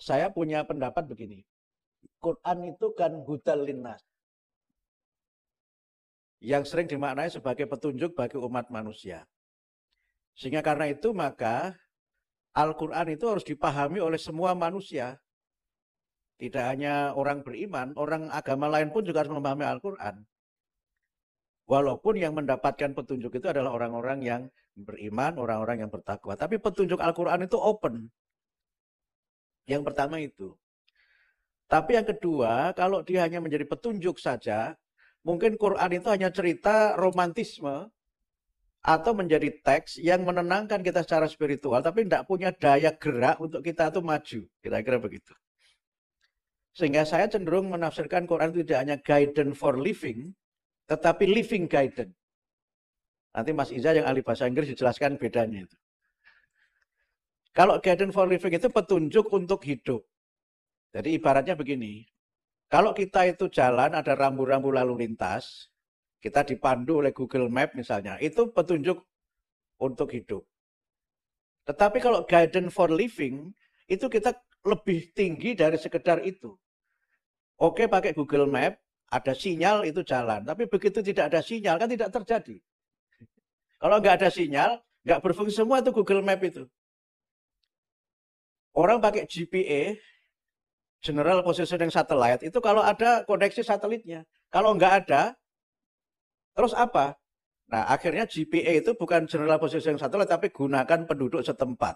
saya punya pendapat begini. Quran itu kan hudal linnas, yang sering dimaknai sebagai petunjuk bagi umat manusia. Sehingga karena itu maka Al-Quran itu harus dipahami oleh semua manusia. Tidak hanya orang beriman, orang agama lain pun juga harus memahami Al-Quran. Walaupun yang mendapatkan petunjuk itu adalah orang-orang yang beriman, orang-orang yang bertakwa. Tapi petunjuk Al-Quran itu open. Yang pertama itu. Tapi yang kedua, kalau dia hanya menjadi petunjuk saja, mungkin Quran itu hanya cerita romantisme atau menjadi teks yang menenangkan kita secara spiritual, tapi tidak punya daya gerak untuk kita itu maju. Kira-kira begitu. Sehingga saya cenderung menafsirkan Quran itu tidak hanya guidance for living, tetapi living guidance. Nanti Mas Iza yang ahli bahasa Inggris dijelaskan bedanya itu. Kalau guidance for living itu petunjuk untuk hidup. Jadi ibaratnya begini, kalau kita itu jalan ada rambu-rambu lalu lintas, kita dipandu oleh Google Map misalnya, itu petunjuk untuk hidup. Tetapi kalau guidance for living, itu kita lebih tinggi dari sekedar itu. Oke, pakai Google Map, ada sinyal itu jalan. Tapi begitu tidak ada sinyal, kan tidak terjadi. Kalau nggak ada sinyal, nggak berfungsi semua itu Google Map itu. Orang pakai GPA, General Positioning Satellite, itu kalau ada koneksi satelitnya. Kalau nggak ada, terus apa? Nah, akhirnya GPA itu bukan General Positioning Satellite, tapi gunakan penduduk setempat.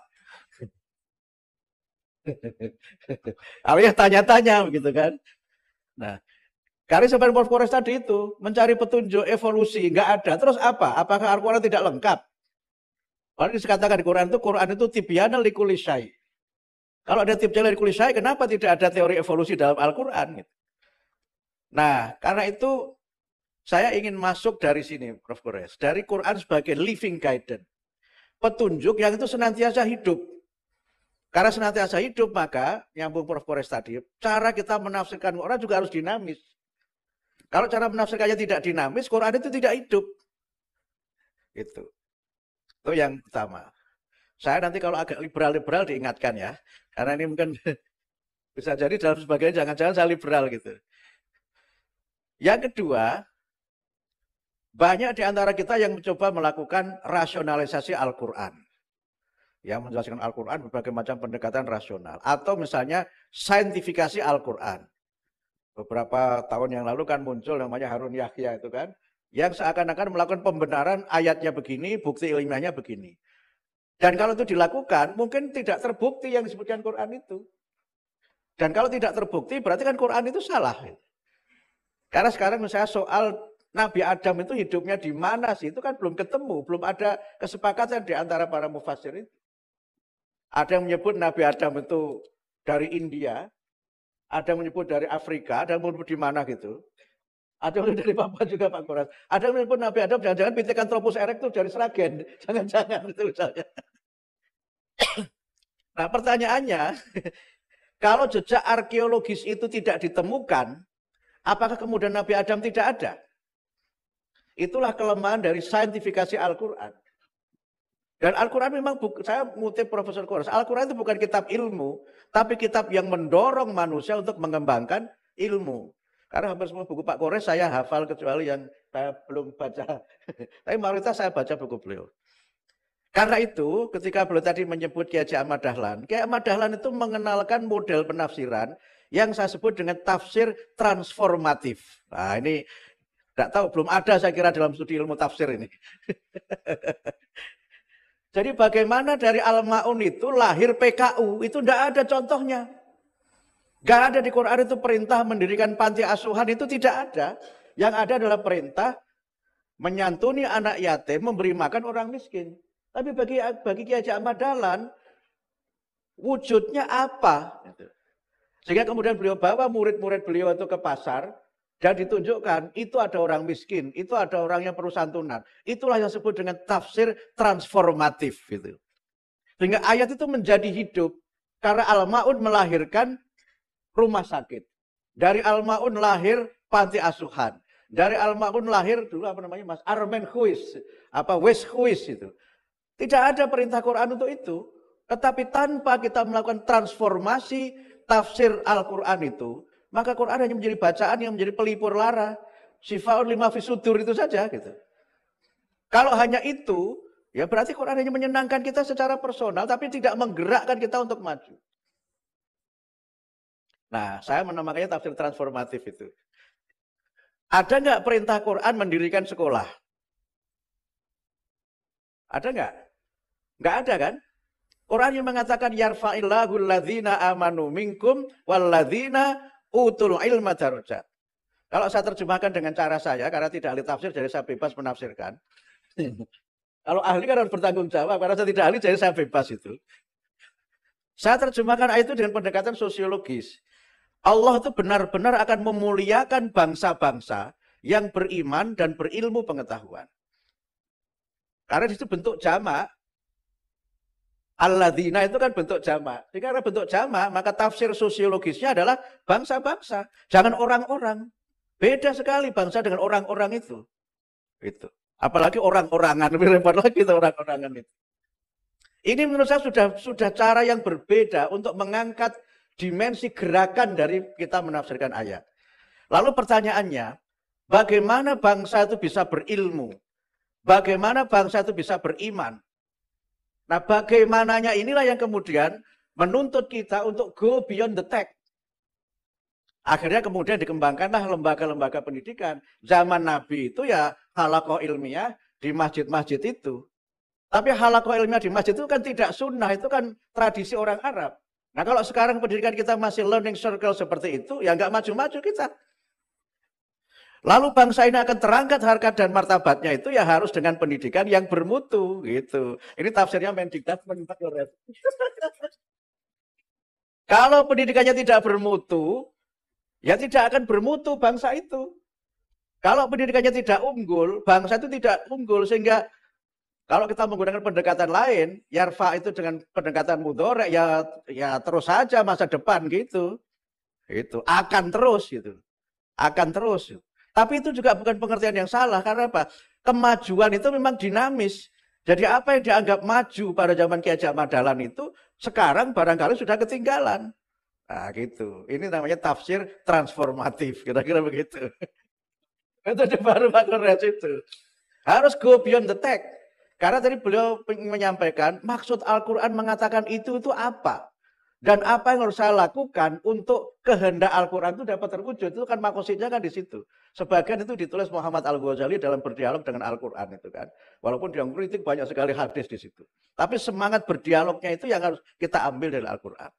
Artinya tanya-tanya begitu kan. Nah, Garis Seven Forest tadi itu mencari petunjuk evolusi, nggak ada. Terus apa? Apakah Al-Quran tidak lengkap? Kalau dikatakan di Quran itu tibyana likulli syai'. Kalau ada tibyana likulli syai', kenapa tidak ada teori evolusi dalam Al-Quran? Nah, karena itu saya ingin masuk dari sini, Prof. Kores. Dari Quran sebagai living guidance. Petunjuk yang itu senantiasa hidup. Karena senantiasa hidup, maka nyambung Prof. Kores tadi, cara kita menafsirkan Quran juga harus dinamis. Kalau cara menafsirkannya tidak dinamis, Quran itu tidak hidup. Itu yang pertama. Saya nanti kalau agak liberal-liberal diingatkan ya. Karena ini mungkin bisa jadi dalam sebagainya jangan-jangan saya liberal gitu. Yang kedua, banyak di antara kita yang mencoba melakukan rasionalisasi Al-Quran. Yang menjelaskan Al-Quran berbagai macam pendekatan rasional. Atau misalnya saintifikasi Al-Quran. Beberapa tahun yang lalu kan muncul namanya Harun Yahya itu kan. Yang seakan-akan melakukan pembenaran ayatnya begini, bukti ilmiahnya begini. Dan kalau itu dilakukan, mungkin tidak terbukti yang disebutkan Quran itu. Dan kalau tidak terbukti, berarti kan Quran itu salah. Karena sekarang misalnya soal Nabi Adam itu hidupnya di mana sih? Itu kan belum ketemu, belum ada kesepakatan di antara para mufassir itu. Ada yang menyebut Nabi Adam itu dari India, ada yang menyebut dari Afrika, ada yang menyebut di mana gitu. Ada yang dari Papua juga Pak Koras. Ada yang menyebut Nabi Adam, jangan-jangan Pithecanthropus erectus dari Sragen. Jangan-jangan itu misalnya. Nah pertanyaannya, kalau jejak arkeologis itu tidak ditemukan, apakah kemudian Nabi Adam tidak ada? Itulah kelemahan dari saintifikasi Al-Quran. Dan Al-Quran memang, saya ngutip Profesor Koras, Al-Quran itu bukan kitab ilmu, tapi kitab yang mendorong manusia untuk mengembangkan ilmu. Karena hampir semua buku Pak Kores saya hafal kecuali yang saya belum baca. Tapi mayoritas saya baca buku beliau. Karena itu ketika beliau tadi menyebut Kiai Haji Ahmad Dahlan, Kiai Ahmad Dahlan itu mengenalkan model penafsiran yang saya sebut dengan tafsir transformatif. Nah ini tidak tahu, belum ada saya kira dalam studi ilmu tafsir ini. Jadi bagaimana dari Al-Ma'un itu lahir PKU, itu tidak ada contohnya. Gak ada di Quran itu perintah mendirikan panti asuhan, itu tidak ada. Yang ada adalah perintah menyantuni anak yatim, memberi makan orang miskin. Tapi bagi Kiai Haji Ahmad Dahlan, wujudnya apa? Sehingga kemudian beliau bawa murid-murid beliau itu ke pasar, dan ditunjukkan, itu ada orang miskin, itu ada orang yang perlu santunan. Itulah yang disebut dengan tafsir transformatif. Gitu. Sehingga ayat itu menjadi hidup. Karena Al-Ma'un melahirkan rumah sakit. Dari Al-Ma'un lahir panti asuhan. Dari Al-Ma'un lahir, dulu apa namanya Mas? Armen Khuis. Wes Khuis itu. Tidak ada perintah Quran untuk itu. Tetapi tanpa kita melakukan transformasi tafsir Al-Quran itu, maka Quran hanya menjadi bacaan yang menjadi pelipur lara. Syifaun lima fisudur itu saja gitu. Kalau hanya itu, ya berarti Quran hanya menyenangkan kita secara personal, tapi tidak menggerakkan kita untuk maju. Nah, saya menamakannya tafsir transformatif itu. Ada nggak perintah Quran mendirikan sekolah? Ada nggak? Nggak ada kan? Quran yang mengatakan yarfa'illahu alladzina amanu minkum walladzina utul ilma darajat. Kalau saya terjemahkan dengan cara saya, karena tidak ahli tafsir, jadi saya bebas menafsirkan. Kalau ahli kan harus bertanggung jawab, karena saya tidak ahli, jadi saya bebas itu. Saya terjemahkan ayat itu dengan pendekatan sosiologis. Allah itu benar-benar akan memuliakan bangsa-bangsa yang beriman dan berilmu pengetahuan. Karena itu bentuk jamak. Alladzina itu kan bentuk jamak. Jadi karena bentuk jamak, maka tafsir sosiologisnya adalah bangsa-bangsa. Jangan orang-orang. Beda sekali bangsa dengan orang-orang itu. Itu. Apalagi orang-orangan. Lebih repot lagi itu orang-orangan itu. Ini menurut saya sudah cara yang berbeda untuk mengangkat dimensi gerakan dari kita menafsirkan ayat. Lalu pertanyaannya, bagaimana bangsa itu bisa berilmu? Bagaimana bangsa itu bisa beriman? Nah, bagaimananya inilah yang kemudian menuntut kita untuk go beyond the text. Akhirnya kemudian dikembangkanlah lembaga-lembaga pendidikan. Zaman Nabi itu ya halaqah ilmiah di masjid-masjid itu. Tapi halaqah ilmiah di masjid itu kan tidak sunnah, itu kan tradisi orang Arab. Nah, kalau sekarang pendidikan kita masih learning circle seperti itu, ya nggak maju-maju kita. Lalu bangsa ini akan terangkat harkat dan martabatnya itu ya harus dengan pendidikan yang bermutu gitu. Ini tafsirnya Mendikbud. Kalau pendidikannya tidak bermutu, ya tidak akan bermutu bangsa itu. Kalau pendidikannya tidak unggul, bangsa itu tidak unggul. Sehingga kalau kita menggunakan pendekatan lain, yarfa itu dengan pendekatan mudhari, ya terus saja masa depan gitu. Itu akan terus gitu. Akan terus. Tapi itu juga bukan pengertian yang salah. Karena apa? Kemajuan itu memang dinamis. Jadi apa yang dianggap maju pada zaman Ki Hajar Madalan itu, sekarang barangkali sudah ketinggalan. Nah gitu. Ini namanya tafsir transformatif. Kira-kira begitu. Itu baru makna itu. Harus go beyond the text. Karena tadi beliau menyampaikan, maksud Al-Quran mengatakan itu apa? Dan apa yang harus saya lakukan untuk kehendak Al-Quran itu dapat terwujud. Itu kan maksudnya kan di situ. Sebagian itu ditulis Muhammad Al-Ghazali dalam berdialog dengan Al-Quran itu kan. Walaupun dia kritik banyak sekali hadis di situ. Tapi semangat berdialognya itu yang harus kita ambil dari Al-Quran.